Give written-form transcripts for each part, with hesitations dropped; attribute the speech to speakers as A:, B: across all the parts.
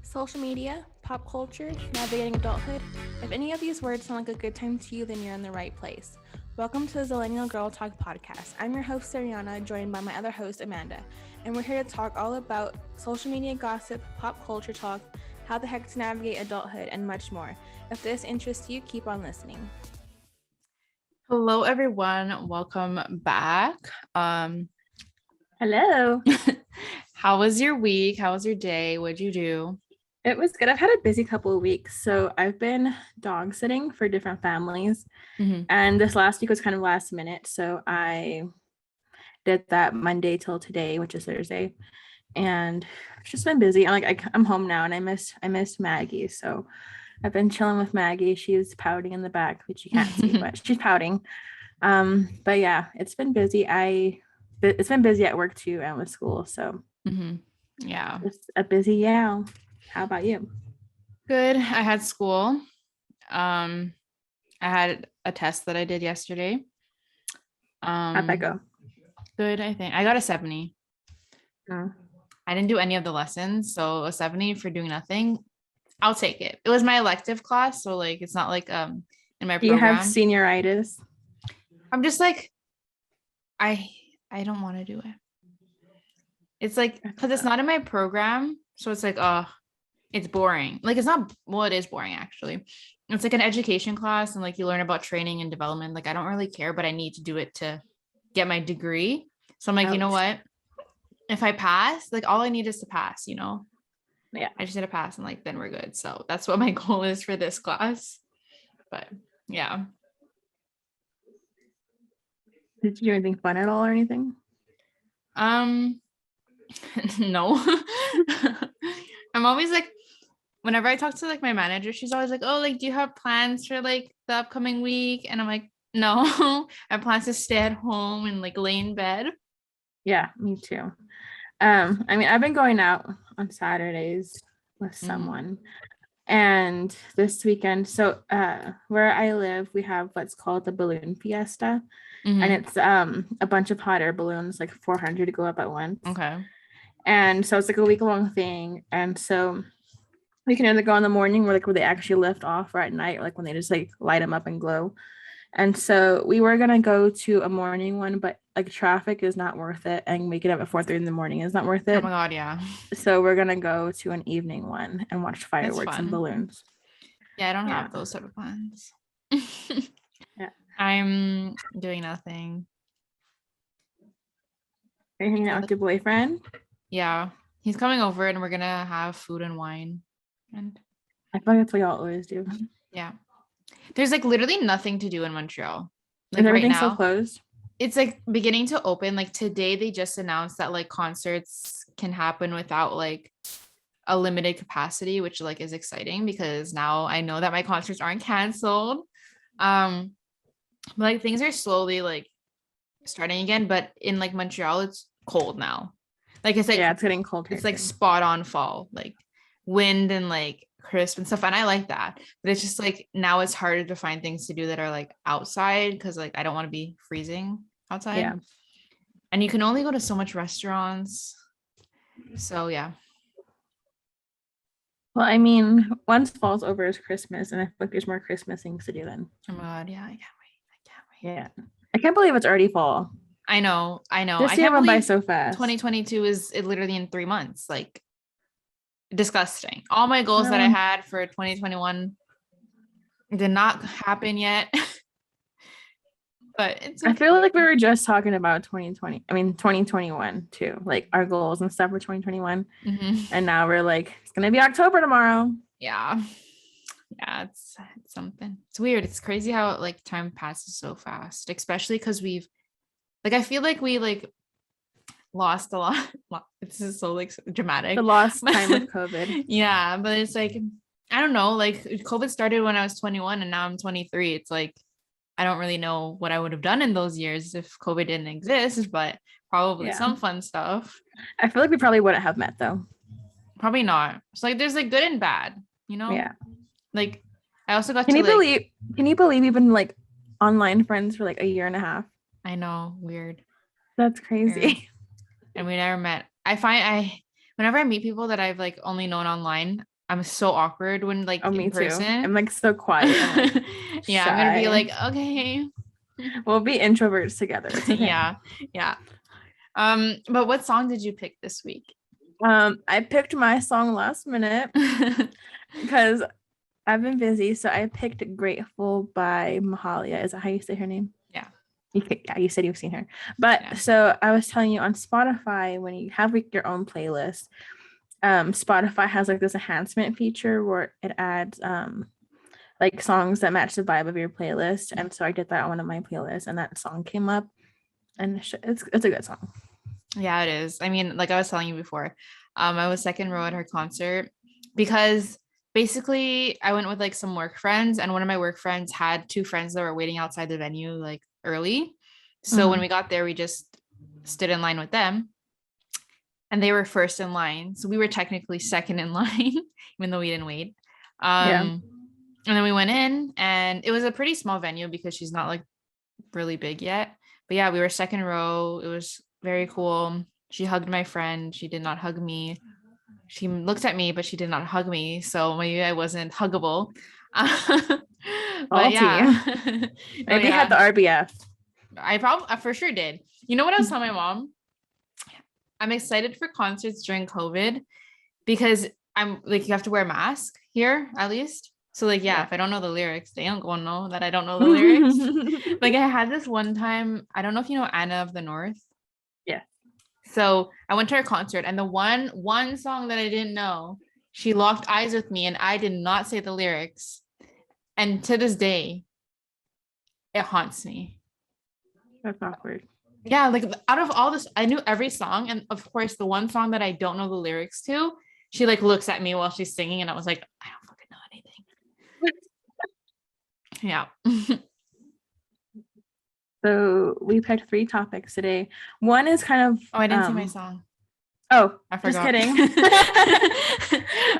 A: Social media, pop culture, navigating adulthood. If any of these words sound like a good time to you, then you're in the right place. Welcome to the Zillennial Girl Talk podcast. I'm your host, Ariana, joined by my other host, Amanda, and we're here to talk all about social media gossip, pop culture talk, how the heck to navigate adulthood, and much more. If this interests you, keep on listening.
B: Hello, everyone. Welcome back.
A: Hello.
B: How was your week? How was your day? What'd you do?
A: It was good. I've had a busy couple of weeks. So I've been dog sitting for different families. And this last week was kind of last minute. So I did that Monday till today, which is Thursday. And it's just been busy. I'm home now and I missed Maggie. So I've been chilling with Maggie. She's pouting in the back, which you can't see, but she's pouting. But yeah, it's been busy. It's been busy at work too and with school. So
B: yeah,
A: it's a busy yeah. How about you?
B: Good. I had school. I had a test that I did yesterday.
A: How'd that go?
B: Good, I think. I got a 70.
A: Oh.
B: I didn't do any of the lessons, so a 70 for doing nothing. I'll take it. It was my elective class, so like it's not like in my program.
A: Do you have senioritis?
B: I'm just like I don't want to do it. It's like because it's not in my program, so it's like it's boring. Like it's not, well, it is boring actually. It's like an education class and like you learn about training and development. Like I don't really care, but I need to do it to get my degree. So I'm like, you know what? If I pass, like all I need is to pass, you know?
A: Yeah.
B: I just need to pass and like then we're good. So that's what my goal is for this class. But yeah.
A: Did you do anything fun at all or anything?
B: No. I'm always like, whenever I talk to like my manager, she's always like, oh, like, do you have plans for like the upcoming week? And I'm like, no, I have plans to stay at home and like lay in bed.
A: Yeah, me too. I mean, I've been going out on Saturdays with someone. And this weekend, so where I live, we have what's called the balloon fiesta. And it's a bunch of hot air balloons, like 400 to go up at once.
B: Okay.
A: And so it's like a week-long thing. And so we can either go in the morning where they actually lift off, or at night, like when they just like light them up and glow. And so we were gonna go to a morning one, but like traffic is not worth it, and waking up at 4:30 in the morning is not worth it.
B: Oh my god, yeah.
A: So we're gonna go to an evening one and watch fireworks and balloons.
B: Yeah, I don't have those type of plans.
A: Yeah.
B: I'm doing nothing.
A: Are you hanging out with your boyfriend?
B: Yeah, he's coming over and we're gonna have food and wine. And
A: I feel like that's what y'all always do.
B: Yeah. There's like literally nothing to do in Montreal.
A: Like everything's so closed.
B: It's like beginning to open. Like today they just announced that like concerts can happen without like a limited capacity, which like is exciting because now I know that my concerts aren't canceled. Like things are slowly like starting again, but in like Montreal it's cold now. Like it's like, yeah,
A: it's getting cold.
B: It's like spot on fall, like wind and like crisp and stuff, and I like that, but it's just like now it's harder to find things to do that are like outside because like I don't want to be freezing outside. Yeah, and you can only go to so much restaurants, so yeah.
A: Well, I mean, once fall's over is Christmas, and I feel like there's more Christmas things to do then.
B: Oh my god, yeah, I can't wait.
A: Yeah, I can't believe it's already fall.
B: I know.
A: This year went by so fast.
B: 2022 is literally in 3 months. Like disgusting. All my goals that I had for 2021 did not happen yet. But it's okay.
A: I feel like we were just talking about 2021 too, like our goals and stuff for 2021. And now we're like, it's gonna be October tomorrow.
B: Yeah, it's something. It's weird. It's crazy how like time passes so fast, especially because we've like, I feel like we like lost a lot. This is so like dramatic.
A: The lost time with COVID.
B: Yeah, but it's like, I don't know, like COVID started when I was 21 and now I'm 23. It's like, I don't really know what I would have done in those years if COVID didn't exist, but probably some fun stuff.
A: I feel like we probably wouldn't have met though.
B: Probably not. So like there's like good and bad, you know?
A: Yeah.
B: Like I also got
A: can you believe we've been like online friends for like a year and a half?
B: I know, weird.
A: That's crazy.
B: Weird. And we never met. Whenever I meet people that I've like only known online, I'm so awkward when like
A: me
B: in person.
A: too. I'm like so quiet and like
B: Yeah,
A: shy.
B: I'm gonna be like, okay.
A: We'll be introverts together. It's okay.
B: Yeah. But what song did you pick this week?
A: I picked my song last minute because I've been busy. So I picked Grateful by Mahalia. Is that how you say her name?
B: Yeah.
A: You said you've seen her. But so I was telling you on Spotify, when you have like your own playlist, Spotify has like this enhancement feature where it adds like songs that match the vibe of your playlist. And so I did that on one of my playlists and that song came up, and it's a good song.
B: Yeah, it is. I mean, like I was telling you before, I was second row at her concert because basically I went with like some work friends, and one of my work friends had two friends that were waiting outside the venue like early. So when we got there, we just stood in line with them, and they were first in line. So we were technically second in line, even though we didn't wait. And then we went in, and it was a pretty small venue because she's not like really big yet. But yeah, we were second row. It was very cool. She hugged my friend. She did not hug me. She looked at me, but she did not hug me. So maybe I wasn't huggable. But yeah.
A: Maybe had the RBF.
B: I probably for sure did. You know what I was telling my mom? I'm excited for concerts during COVID because I'm like, you have to wear a mask here at least. So like, yeah, if I don't know the lyrics, they don't go know that I don't know the lyrics. Like I had this one time, I don't know if you know Anna of the North.
A: Yeah.
B: So I went to her concert, and the one song that I didn't know, she locked eyes with me and I did not say the lyrics. And to this day, it haunts me.
A: That's awkward.
B: Yeah, like out of all this, I knew every song. And of course, the one song that I don't know the lyrics to, she like looks at me while she's singing, and I was like, I don't fucking know anything. Yeah.
A: So we picked 3 topics today. One is kind of
B: I didn't see my song.
A: Oh,
B: I forgot.
A: Just kidding.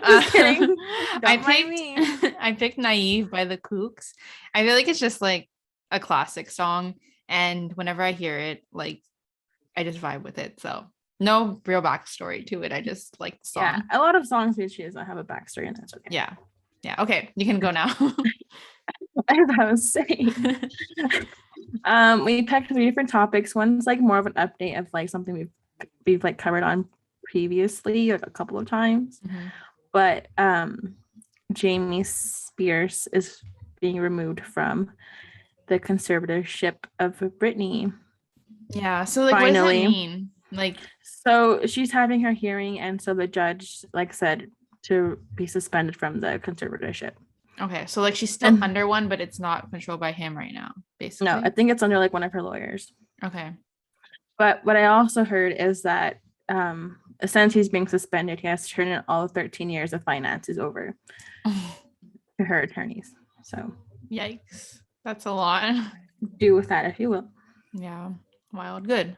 A: Just kidding.
B: I picked Naive by the Kooks. I feel like it's just like a classic song, and whenever I hear it, like I just vibe with it. So no real backstory to it. I just like the song.
A: Yeah, a lot of songs we choose don't have a backstory, and that's okay.
B: Yeah. Okay, you can go now.
A: As I was saying, we picked 3 different topics. One's like more of an update of like something we've like covered on previously, like a couple of times. But Britney Spears is being removed from the conservatorship of Britney.
B: Yeah. So like, finally, what does that mean? Like,
A: so she's having her hearing, and so the judge like said to be suspended from the conservatorship.
B: Okay, so like she's still under one, but it's not controlled by him right now, basically.
A: No, I think it's under like one of her lawyers.
B: Okay.
A: But what I also heard is that since he's being suspended, he has to turn in all 13 years of finances over to her attorneys. So
B: yikes, that's a lot.
A: Do with that if you will.
B: Yeah, wild. Good.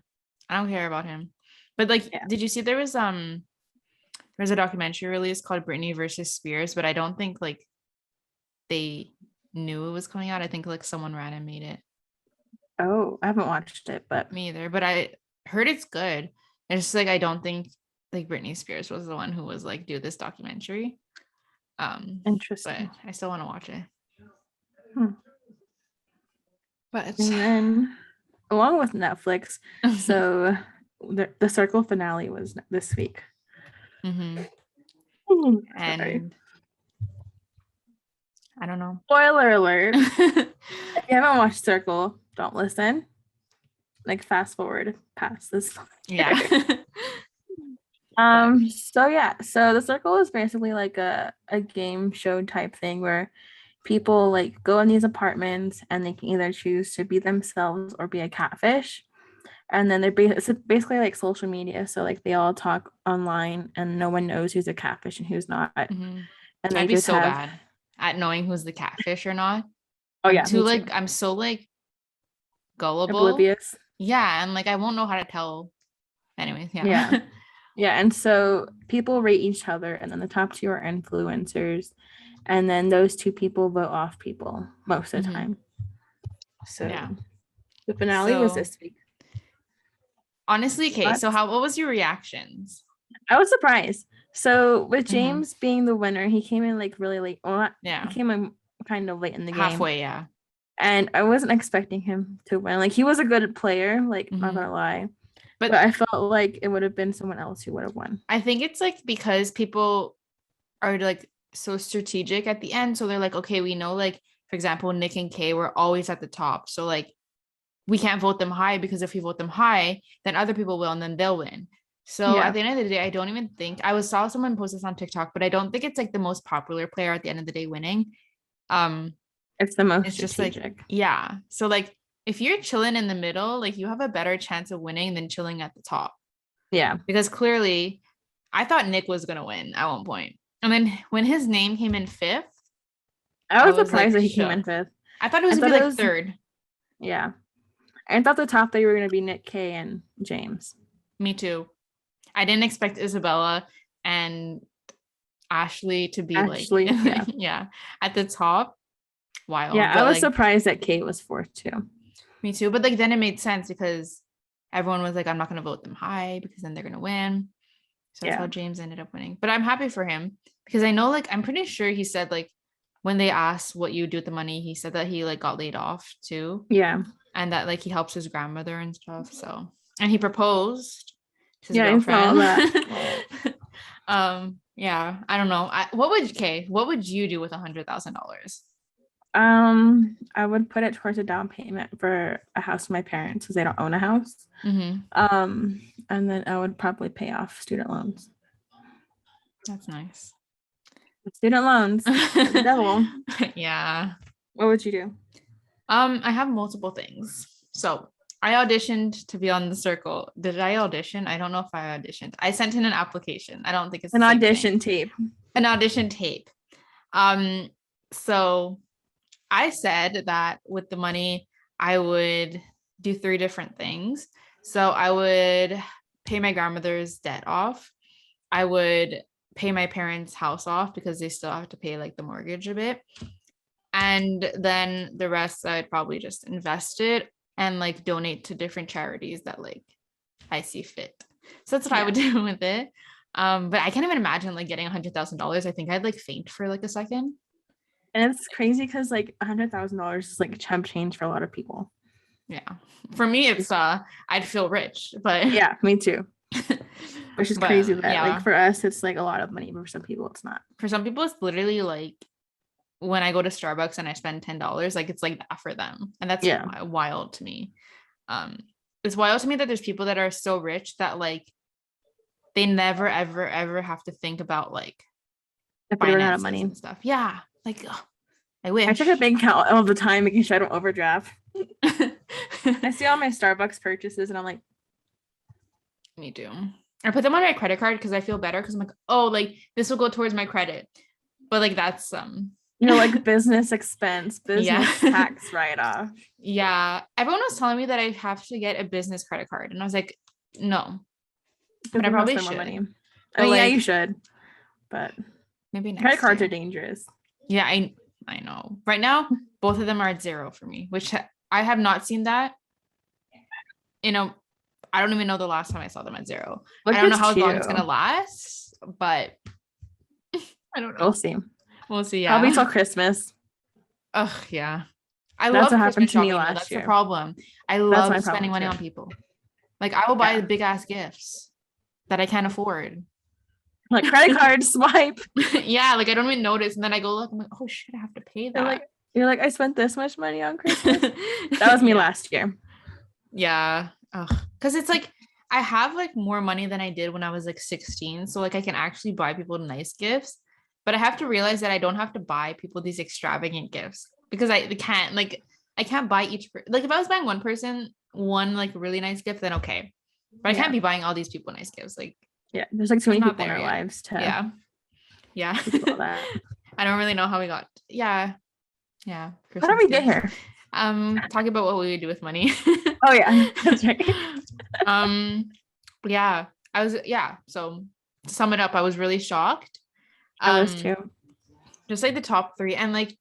B: I don't care about him. But like, did you see there's a documentary released called Britney versus Spears, but I don't think like they knew it was coming out. I think like someone ran and made it.
A: Oh, I haven't watched it, but
B: me either. But I heard it's good. It's just like I don't think like Britney Spears was the one who was like do this documentary.
A: Interesting.
B: But I still want to watch it.
A: But and then along with Netflix, so the Circle finale was this week.
B: And I don't know.
A: Spoiler alert. If you haven't watched Circle, don't listen. Like fast forward past this.
B: Yeah.
A: So the Circle is basically like a game show type thing where people like go in these apartments and they can either choose to be themselves or be a catfish. And then it's basically like social media. So like they all talk online and no one knows who's a catfish and who's not.
B: And I'd be so bad at knowing who's the catfish or not. I'm so like gullible.
A: Oblivious.
B: Yeah. And like I won't know how to tell. Anyways, yeah.
A: Yeah. And so people rate each other, and then the top 2 are influencers. And then those 2 people vote off people most of the time. So the finale was this week.
B: Honestly, okay. So what was your reactions?
A: I was surprised. So with James being the winner, he came in like really late. Well, he came in kind of late in the game.
B: Halfway, yeah.
A: And I wasn't expecting him to win. Like, he was a good player, like, not gonna lie. But I felt like it would have been someone else who would have won.
B: I think it's like because people are like so strategic at the end. So they're like, okay, we know, like, for example, Nick and Kay were always at the top. So like we can't vote them high, because if we vote them high, then other people will, and then they'll win. So at the end of the day, I don't even think saw someone post this on TikTok, but I don't think it's like the most popular player at the end of the day winning.
A: It's the most
B: it's
A: strategic.
B: Just like, yeah. So like if you're chilling in the middle, like you have a better chance of winning than chilling at the top.
A: Yeah.
B: Because clearly I thought Nick was gonna win at one point. And then when his name came in 5th,
A: I was surprised that he came in 5th.
B: I thought it was gonna be like 3rd.
A: Yeah. I thought the top 3 were gonna be Nick, Kay, and James.
B: Me too. I didn't expect Isabella and Ashley to be at the top. Wild.
A: Yeah, I was surprised that Kate was 4th too.
B: Me too. But like then it made sense because everyone was like, I'm not gonna vote them high because then they're gonna win. So that's how James ended up winning. But I'm happy for him because I know, like, I'm pretty sure he said, like, when they asked what you do with the money, he said that he like got laid off too.
A: Yeah.
B: And that like he helps his grandmother and stuff. So, and he proposed to his girlfriend.
A: I saw that.
B: Yeah, I don't know. What would you do with $100,000?
A: I would put it towards a down payment for a house for my parents because they don't own a house. And then I would probably pay off student loans.
B: That's nice.
A: Student loans, the devil.
B: Yeah.
A: What would you do?
B: I have multiple things. So I auditioned to be on The Circle. Did I audition? I don't know if I auditioned. I sent in an application. I don't think it's
A: an audition tape.
B: An audition tape. So I said that with the money, I would do 3 different things. So I would pay my grandmother's debt off. I would pay my parents' house off because they still have to pay like the mortgage a bit. And then the rest I'd probably just invest it and like donate to different charities that like I see fit. So that's what I would do with it. But I can't even imagine like getting $100,000. I think I'd like faint for like a second.
A: And it's crazy because like $100,000 is like chump change for a lot of people.
B: Yeah. For me, it's I'd feel rich, but
A: yeah, me too. Which is crazy that like for us it's like a lot of money, but for some people it's not.
B: For some people it's literally like when I go to Starbucks and I spend $10, like it's like that for them. And that's wild to me. It's wild to me that there's people that are so rich that like they never ever ever have to think about like
A: if they run out of money
B: and stuff. Yeah. Like I wish.
A: I check a bank account all the time making sure I don't overdraft. I see all my Starbucks purchases and I'm like,
B: me too. I put them on my credit card because I feel better because I'm like, oh, like this will go towards my credit. But like that's
A: like business expense, business tax write-off.
B: Yeah. Everyone was telling me that I have to get a business credit card. And I was like, no. But I probably should.
A: Money. I mean, yeah, you should. But
B: maybe next
A: credit cards are dangerous.
B: Yeah, I know. Right now, both of them are at 0 for me, which I have not seen that. I don't even know the last time I saw them at 0. I don't know how long it's gonna last, but I don't know. We'll see. Yeah,
A: probably till Christmas.
B: Ugh, yeah. I
A: love
B: what
A: happened to me last
B: year. That's
A: the
B: problem. I love spending money on people. Like I will buy big ass gifts that I can't afford.
A: Like credit card swipe.
B: Yeah, like I don't even notice, and then I go look. I'm like, oh shit, I have to pay that.
A: You're like, I spent this much money on Christmas. That was me last year.
B: Yeah, because it's like I have like more money than I did when I was like 16, so like I can actually buy people nice gifts. But I have to realize that I don't have to buy people these extravagant gifts because I can't buy each like if I was buying one person one like really nice gift, then okay, but I can't be buying all these people nice gifts. Like
A: there's like too many people in our lives to
B: I don't really know how we got
A: how did we get here?
B: Talking about what we would do with money.
A: Oh yeah, that's right.
B: So to sum it up, I was really shocked.
A: I was too.
B: Just like the top 3, and like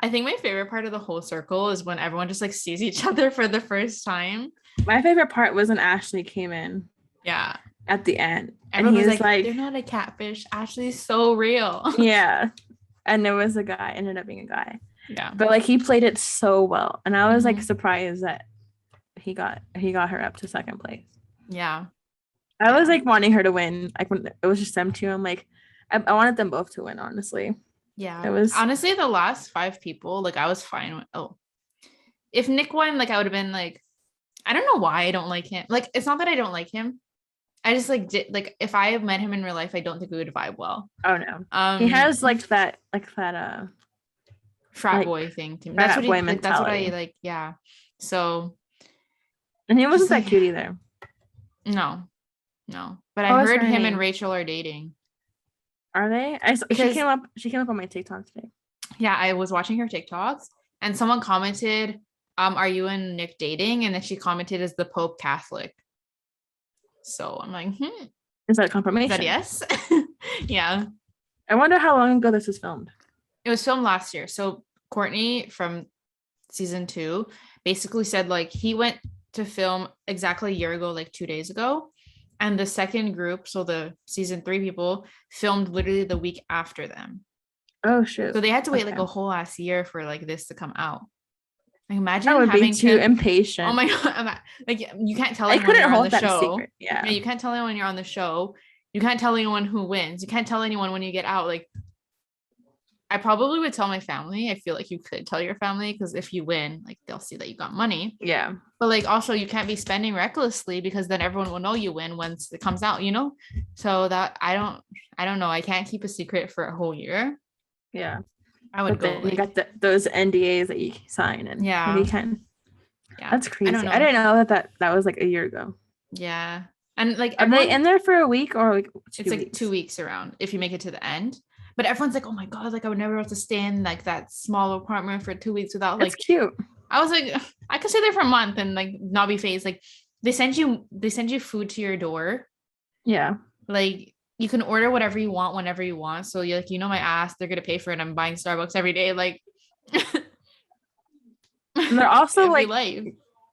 B: I think my favorite part of the whole circle is when everyone just like sees each other for the first time.
A: My favorite part was when Ashley came in.
B: Yeah.
A: at the end.
B: Everyone
A: and he was
B: like, they're not a catfish. Ashley's so real.
A: Yeah. And there was a guy, ended up being a guy.
B: Yeah.
A: But like he played it so well. And I was like surprised that he got her up to second place.
B: Yeah.
A: I was like wanting her to win. Like when it was just them two, I'm like, I wanted them both to win, honestly.
B: Yeah.
A: It was
B: honestly the last 5 people, like I was fine with, if Nick won, like I would have been like, I don't know why I don't like him. Like it's not that I don't like him. I just like if I have met him in real life, I don't think we would vibe well.
A: Oh no. He has like that
B: frat boy thing to me. That's what he like, that's what I like. Yeah. So
A: and he wasn't that cute either.
B: No. But I heard him and Rachel are dating.
A: Are they? She came up on my TikTok today.
B: Yeah, I was watching her TikToks and someone commented, are you and Nick dating? And then she commented, is the Pope Catholic? So I'm like,
A: Is that confirmation?
B: Is that yes? Yeah.
A: I wonder how long ago this was filmed.
B: It was filmed last year. So Courtney from season 2 basically said like he went to film exactly a year ago, like 2 days ago. And the second group, so the season 3 people, filmed literally the week after them.
A: Oh shoot.
B: So they had to wait like a whole last year for like this to come out. Like imagine
A: I would be too impatient.
B: Oh my god! Like you can't tell
A: anyone
B: you're on the show.
A: Secret. Yeah,
B: you can't tell anyone you're on the show. You can't tell anyone who wins. You can't tell anyone when you get out. Like I probably would tell my family. I feel like you could tell your family because if you win, like they'll see that you got money.
A: Yeah.
B: But like also you can't be spending recklessly because then everyone will know you win once it comes out, you know? So that I don't know. I can't keep a secret for a whole year.
A: Yeah.
B: I would go.
A: You got those NDAs that you sign and you can. Yeah. That's crazy. I didn't know that was like a year ago.
B: Yeah. And like
A: are they in there for a week or like
B: 2 weeks? Like 2 weeks around if you make it to the end. But everyone's like, oh my god, like I would never have to stay in like that small apartment for 2 weeks without like.
A: That's cute.
B: I was like, I could stay there for a month and like not be phased. Like they send you food to your door.
A: Yeah.
B: Like you can order whatever you want whenever you want. So you're like, my ass, they're gonna pay for it. I'm buying Starbucks every day. Like
A: and they're also like
B: life.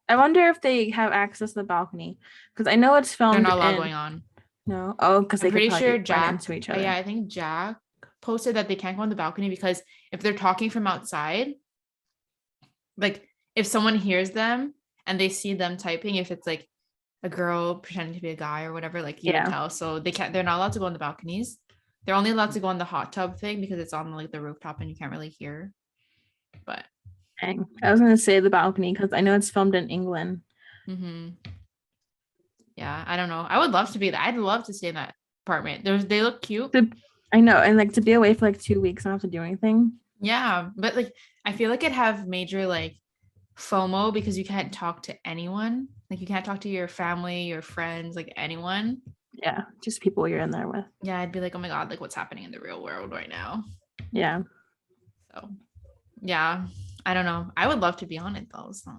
A: I wonder if they have access to the balcony because I know it's filmed.
B: They're not allowed going on.
A: No. Oh, because
B: I'm pretty sure Jack into each other. Yeah, I think Jack posted that they can't go on the balcony because if they're talking from outside, like if someone hears them and they see them typing, if it's like a girl pretending to be a guy or whatever, like you can tell. So they're not allowed to go on the balconies. They're only allowed to go on the hot tub thing because it's on like the rooftop and you can't really hear. But
A: dang. I was gonna say the balcony because I know it's filmed in England.
B: Yeah, I don't know. I would love to be that. I'd love to stay in that apartment. They look cute.
A: I know, and like to be away for like 2 weeks, I don't have to do anything.
B: Yeah, but like I feel like it'd have major like FOMO because you can't talk to anyone. Like you can't talk to your family, your friends, like anyone.
A: Yeah, just people you're in there with.
B: Yeah, I'd be like, oh my god, like what's happening in the real world right now?
A: Yeah.
B: So, yeah, I don't know. I would love to be on it though. So.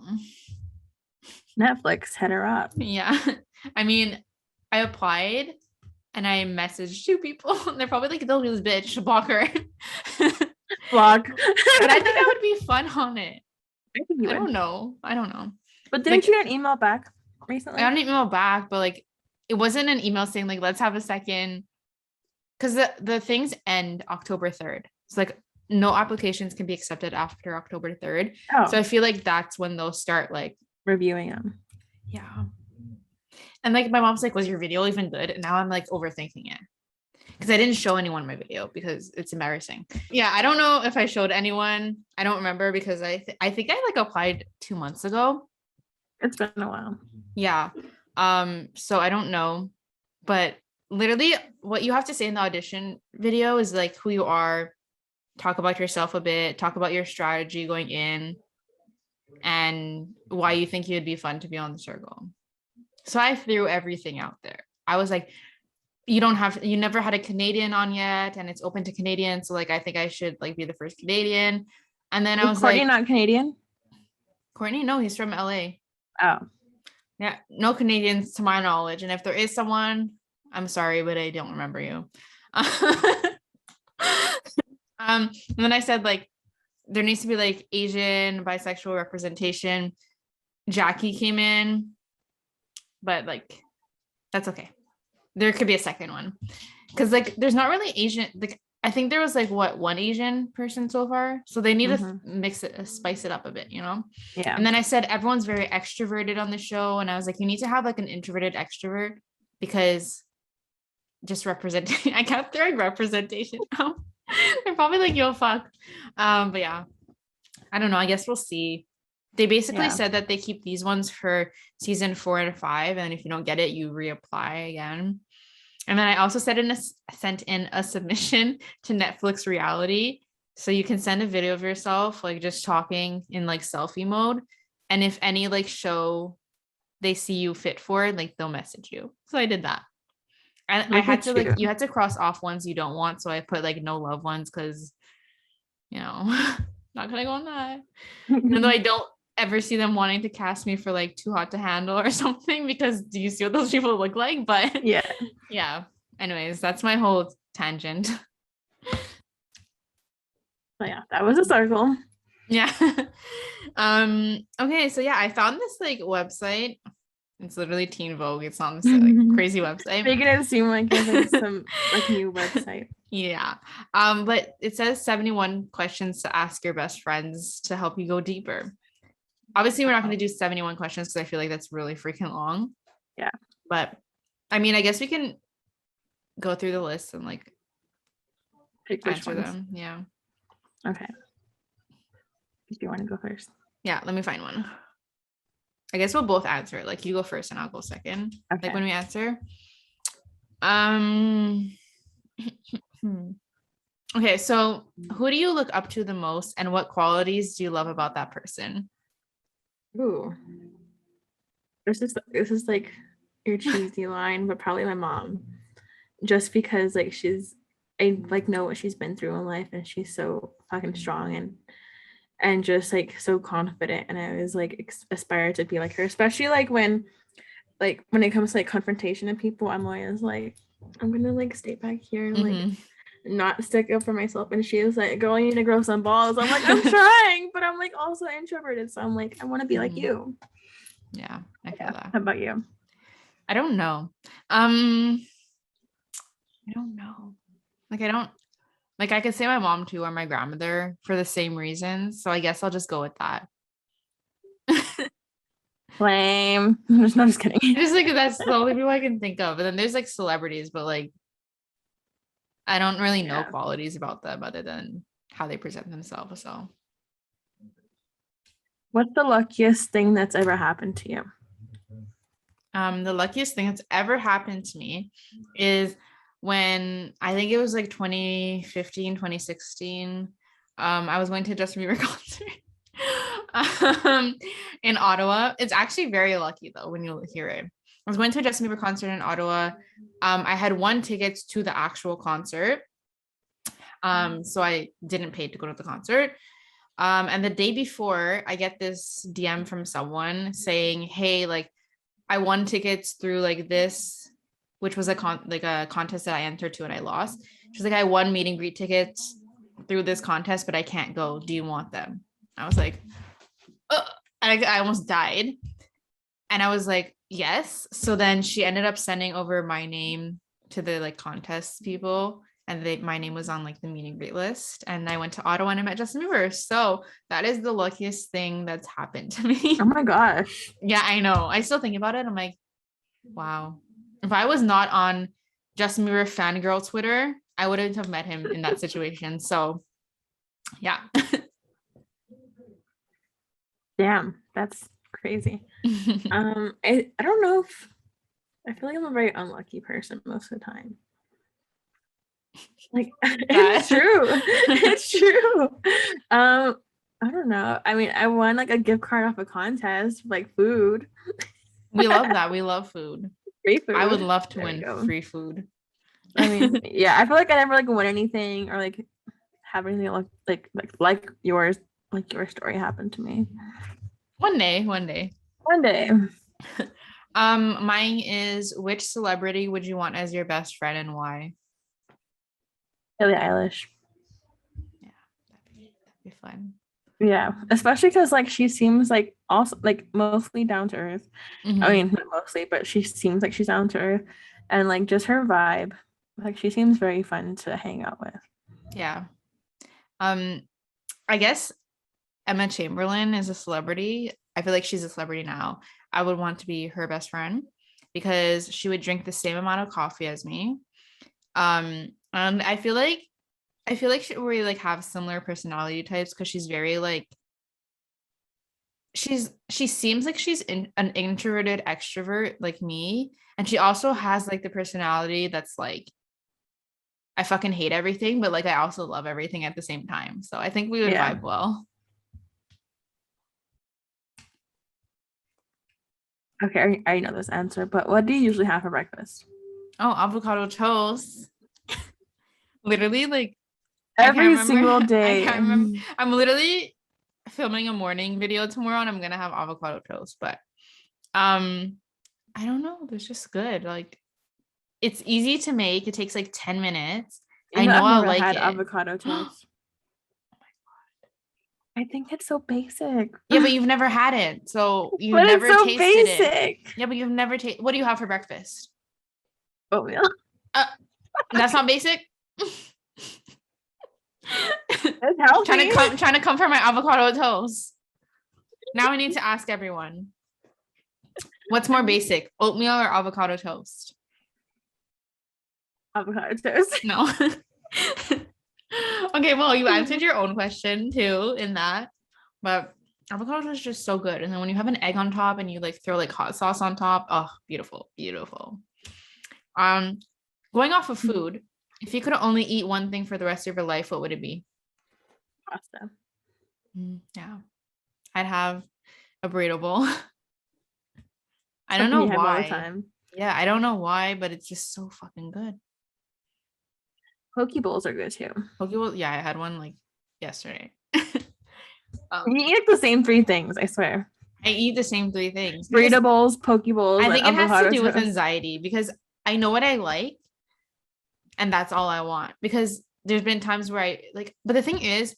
A: Netflix, hit her up.
B: Yeah, I mean, I applied and I messaged 2 people. And they're probably like, "They'll do this bitch, block her."
A: Block.
B: But I think I would be fun on it. I don't know.
A: But didn't you get an email back recently?
B: I got an email back, but like it wasn't an email saying like let's have a second, because the things end October 3rd. It's like no applications can be accepted after October 3rd. Oh. So I feel like that's when they'll start like
A: reviewing them.
B: Yeah. And like my mom's like, was your video even good? And now I'm like overthinking it because I didn't show anyone my video because it's embarrassing. Yeah, I don't know if I showed anyone. I don't remember because I think I like applied 2 months ago.
A: It's been a while.
B: Yeah. So I don't know, but literally what you have to say in the audition video is like who you are, talk about yourself a bit, talk about your strategy going in, and why you think you'd be fun to be on the circle. So I threw everything out there. I was like, you never had a Canadian on yet, and it's open to Canadians. So like, I think I should like be the first Canadian. And then I was
A: Courtney
B: like,
A: not Canadian?
B: Courtney, no, he's from LA.
A: Oh.
B: Yeah, no Canadians to my knowledge. And if there is someone, I'm sorry, but I don't remember you. And then I said like, there needs to be like Asian bisexual representation. Jackie came in, but like, that's okay. There could be a second one. Because like there's not really Asian, like I think there was like one Asian person so far. So they need to spice it up a bit, Yeah. And then I said everyone's very extroverted on the show. And I was like, you need to have like an introverted extrovert because just representing. I kept throwing representation out. They're probably like, yo, fuck. But yeah, I don't know. I guess we'll see. They basically said that they keep these ones for season 4 and 5. And if you don't get it, you reapply again. And then I also sent in a submission to Netflix Reality. So you can send a video of yourself, like just talking in like selfie mode. And if any like show they see you fit for, like they'll message you. So I did that. And I had to like, you had to cross off ones you don't want. So I put like no love ones because, not gonna go on that. Even though I don't ever see them wanting to cast me for like Too Hot to Handle or something, because do you see what those people look like? But yeah. Anyways, that's my whole tangent.
A: But yeah, that was a circle.
B: Yeah. Okay, so yeah, I found this like website. It's literally Teen Vogue. It's not this like crazy website.
A: Making it seem like it's like some like new website.
B: Yeah. But it says 71 questions to ask your best friends to help you go deeper. Obviously, we're not going to do 71 questions because I feel like that's really freaking long.
A: Yeah.
B: But I mean, I guess we can go through the list and like answer them. Yeah.
A: Okay. Do you want to go first?
B: Yeah, let me find one. I guess we'll both answer it. Like you go first and I'll go second. Okay. Like when we answer. Okay, so who do you look up to the most and what qualities do you love about that person?
A: Ooh. This is like your cheesy line, but probably my mom. Just because like I like know what she's been through in life and she's so fucking strong and just like so confident, and I always like aspire to be like her, especially like when it comes to like confrontation of people. I'm always like, I'm gonna like stay back here and like not stick up for myself. And she was like, girl, you need to grow some balls. I'm like, I'm trying, but I'm like also introverted, so I'm like, I want to be like you.
B: Yeah, I feel that.
A: How about you?
B: I don't know. I could say my mom too or my grandmother for the same reasons, so I guess I'll just go with that.
A: Lame. I'm just kidding.
B: Just like that's the only people I can think of. And then there's like celebrities, but like I don't really know qualities about them other than how they present themselves. So
A: what's the luckiest thing that's ever happened to you?
B: The luckiest thing that's ever happened to me is when I think it was like 2015, 2016. I was going to a Justin Bieber concert in Ottawa. It's actually very lucky though when you hear it. I was going to a Justin Bieber concert in Ottawa. I had won tickets to the actual concert. So I didn't pay to go to the concert. And the day before, I get this DM from someone saying, hey, like I won tickets through like this, which was a contest that I entered to and I lost. She's like, I won meet and greet tickets through this contest, but I can't go. Do you want them? I was like, I almost died. And I was like, yes. So then she ended up sending over my name to the like contest people, and my name was on like the meet and greet list. And I went to Ottawa and I met Justin Bieber. So that is the luckiest thing that's happened to me.
A: Oh my gosh.
B: Yeah, I know. I still think about it. I'm like, wow. If I was not on Justin Bieber fangirl Twitter, I wouldn't have met him in that situation. So yeah.
A: Damn, that's crazy. I don't know if I feel like I'm a very unlucky person most of the time. Like it's true. It's true. I don't know. I mean, I won like a gift card off a contest, like food.
B: We love that. We love food.
A: Free food.
B: I would love to win free food.
A: I mean, yeah, I feel like I never like win anything or like have anything like your story happened to me.
B: One day. Mine is, which celebrity would you want as your best friend and why?
A: Billie Eilish.
B: Yeah, that'd be fun.
A: Yeah, especially because like she seems like also like mostly down to earth. I mean, not mostly, but she seems like she's down to earth, and like just her vibe. Like she seems very fun to hang out with.
B: Yeah. I guess Emma Chamberlain is a celebrity. I feel like she's a celebrity now. I would want to be her best friend because she would drink the same amount of coffee as me. And I feel like we like have similar personality types because she's very like she seems like she's an introverted extrovert like me, and she also has like the personality that's like I fucking hate everything, but like I also love everything at the same time. So I think we would vibe well.
A: Okay, I know this answer, but what do you usually have for breakfast?
B: Oh, avocado toast. Literally, like
A: Every single day.
B: I can't remember. I'm literally filming a morning video tomorrow, and I'm gonna have avocado toast. But I don't know. It's just good. Like it's easy to make. It takes like 10 minutes. I know I'll like it.
A: Avocado toast. I think it's so basic.
B: Yeah, but you've never had it, so you've never tasted it. Yeah, but you've never tasted. What do you have for breakfast?
A: Oatmeal.
B: That's not basic.
A: Trying
B: to come for my avocado toast. Now I need to ask everyone, what's more basic, oatmeal or avocado toast?
A: Avocado toast.
B: No. Okay, well, you answered your own question too in that, but avocado toast is just so good. And then when you have an egg on top and you like throw like hot sauce on top, oh, beautiful, beautiful. Going off of food, if you could only eat one thing for the rest of your life, what would it be?
A: Pasta.
B: Yeah, I'd have a burrito bowl. I don't know why. All the time. Yeah, I don't know why, but it's just so fucking good.
A: Poke bowls are good too.
B: Poke bowl, yeah, I had one like yesterday.
A: You eat the same 3 things, I swear.
B: I eat the same 3 things.
A: Burrito bowls, poke bowls.
B: I think it has to do with anxiety because I know what I like, and that's all I want. Because there's been times where I like, but the thing is,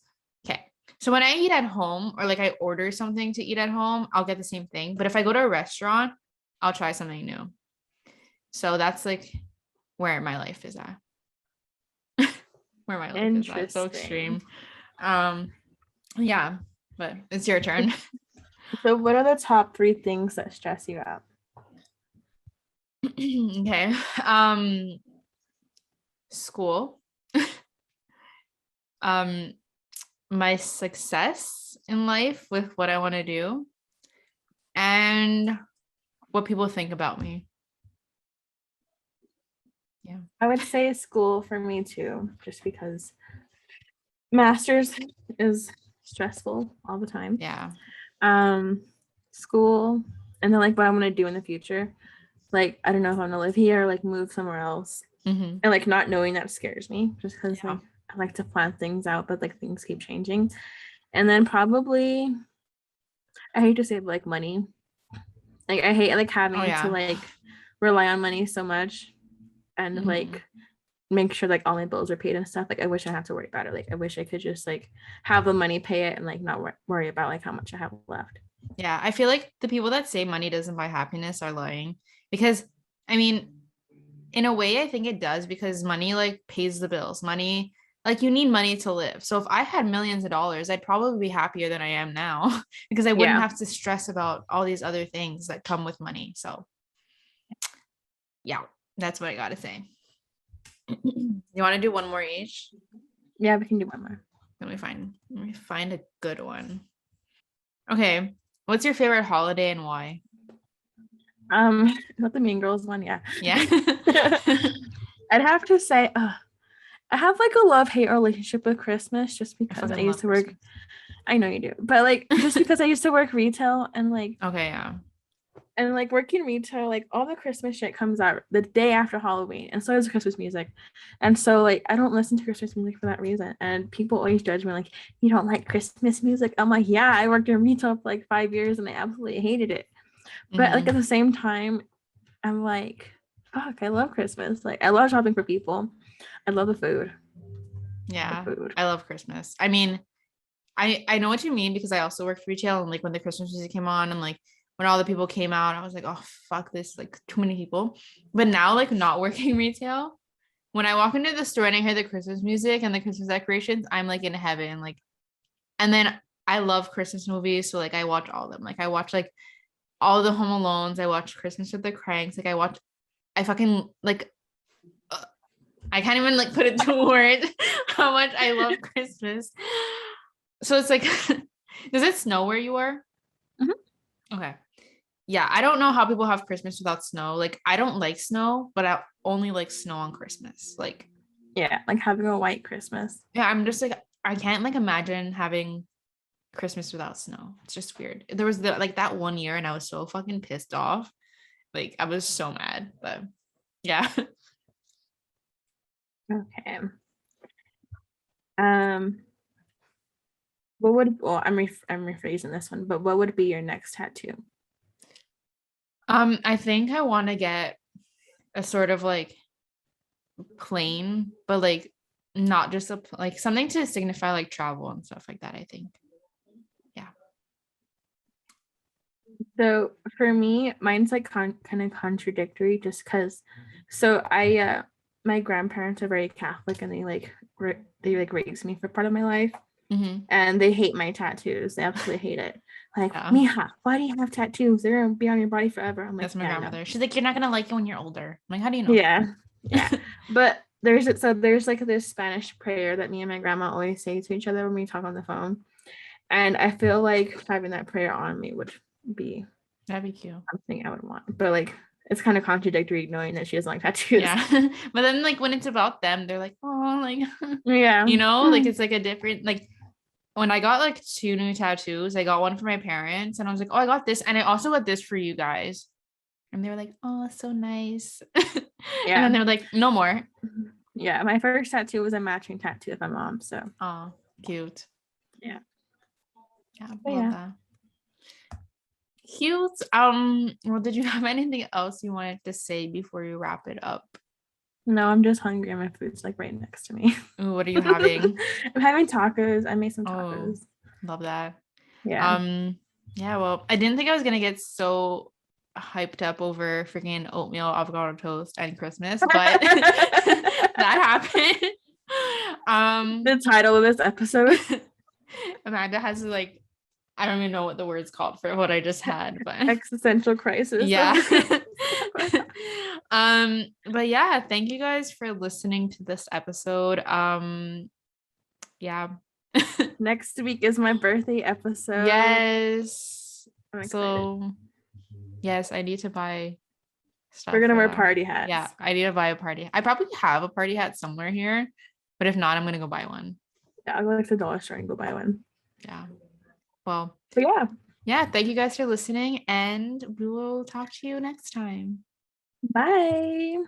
B: okay, so when I eat at home or like I order something to eat at home, I'll get the same thing. But if I go to a restaurant, I'll try something new. So that's like where my life is at. Where my life is at. So extreme. Yeah, but it's your turn.
A: So what are the top 3 things that stress you out?
B: Okay. School. My success in life with what I want to do, and what people think about me. Yeah.
A: I would say school for me too, just because master's is stressful all the time.
B: Yeah.
A: School, and then like what I'm gonna do in the future. Like I don't know if I'm gonna live here or like move somewhere else. And like not knowing that scares me just because like I like to plan things out, but like things keep changing. And then probably I hate to say like money. Like I hate like having to like rely on money so much and like make sure like all my bills are paid and stuff. Like I wish I didn't have to worry about it. Like I wish I could just like have the money, pay it, and like not worry about like how much I have left.
B: Yeah, I feel like the people that say money doesn't buy happiness are lying, because I mean, in a way I think it does, because money like pays the bills. Money, like you need money to live. So if I had millions of dollars, I'd probably be happier than I am now because I wouldn't have to stress about all these other things that come with money. So yeah, that's what I gotta say. You want to do one more each?
A: Yeah, we can do one more.
B: Let me find a good one. Okay, what's your favorite holiday and why?
A: Not the Mean Girls one. Yeah. I'd have to say I have like a love-hate relationship with Christmas just because I used to work. Christmas. I know you do, but like just because I used to work retail and like and like working retail, like all the Christmas shit comes out the day after Halloween, and so does Christmas music. And so like I don't listen to Christmas music for that reason. And people always judge me like, you don't like Christmas music? I'm like, yeah, I worked in retail for like 5 years and I absolutely hated it. But like at the same time, I'm like, fuck, I love Christmas. Like I love shopping for people. I love the food.
B: Yeah, I love Christmas. I mean, I know what you mean because I also worked retail, and like when the Christmas music came on and like when all the people came out, I was like, oh fuck this, like too many people. But now, like not working retail, when I walk into the store and I hear the Christmas music and the Christmas decorations, I'm like in heaven. Like, and then I love Christmas movies, so like I watch all of them. Like I watch like all the Home Alones. I watch Christmas with the Cranks. Like I fucking like. I can't even like put it to words how much I love Christmas. So it's like, does it snow where you are?
A: Mm-hmm.
B: Okay. Yeah, I don't know how people have Christmas without snow. Like, I don't like snow, but I only like snow on Christmas. Like,
A: yeah, like having a white Christmas.
B: yeah, I'm just like, I can't like imagine having Christmas without snow. It's just weird. There was like that one year and I was so fucking pissed off. Like, I was so mad, but yeah.
A: Okay. What would, well, I'm rephrasing this one, but what would be your next tattoo?
B: I think I want to get a sort of like plain, but like not just like something to signify like travel and stuff like that, I think. Yeah.
A: So for me, mine's like kind of contradictory just because, so I my grandparents are very Catholic and they raised me for part of my life.
B: Mm-hmm.
A: And they hate my tattoos. They absolutely hate it. Like, Mija, why do you have tattoos? They're gonna be on your body forever. I'm like,
B: that's my grandmother. She's like, you're not gonna like it when you're older. I'm like, how do you know?
A: Yeah. But there's like this Spanish prayer that me and my grandma always say to each other when we talk on the phone. And I feel like having that prayer on me would be
B: that'd be cute.
A: Something I would want. But like it's kind of contradictory knowing that she doesn't like tattoos.
B: Yeah. But then like when it's about them, they're like, oh, like
A: yeah.
B: You know, like it's like a different like when I got like 2 new tattoos, I got one for my parents and I was like, oh, I got this. And I also got this for you guys. And they were like, oh, so nice. Yeah. And then they were like, no more.
A: Yeah. My first tattoo was a matching tattoo with my mom. So
B: oh, cute.
A: Yeah.
B: Yeah. Love that. Cute. Well, did you have anything else you wanted to say before you wrap it up?
A: No, I'm just hungry and my food's like right next to me.
B: Ooh, what are you having?
A: I'm having tacos. I made some tacos.
B: Love that.
A: Yeah.
B: Yeah, well, I didn't think I was gonna get so hyped up over freaking oatmeal avocado toast and Christmas, but that happened.
A: The title of this episode.
B: Amanda has like, I don't even know what the word's called for what I just had, but
A: existential crisis.
B: Yeah. But yeah, thank you guys for listening to this episode. Yeah.
A: Next week is my birthday episode.
B: Yes. So yes, I need to buy stuff.
A: We're gonna wear party hats.
B: Yeah, I need to buy a party. I probably have a party hat somewhere here, but if not, I'm gonna go buy one.
A: Yeah, I'll go to the dollar store and go buy one.
B: Yeah. Well.
A: So
B: yeah, thank you guys for listening, and we will talk to you next time.
A: Bye.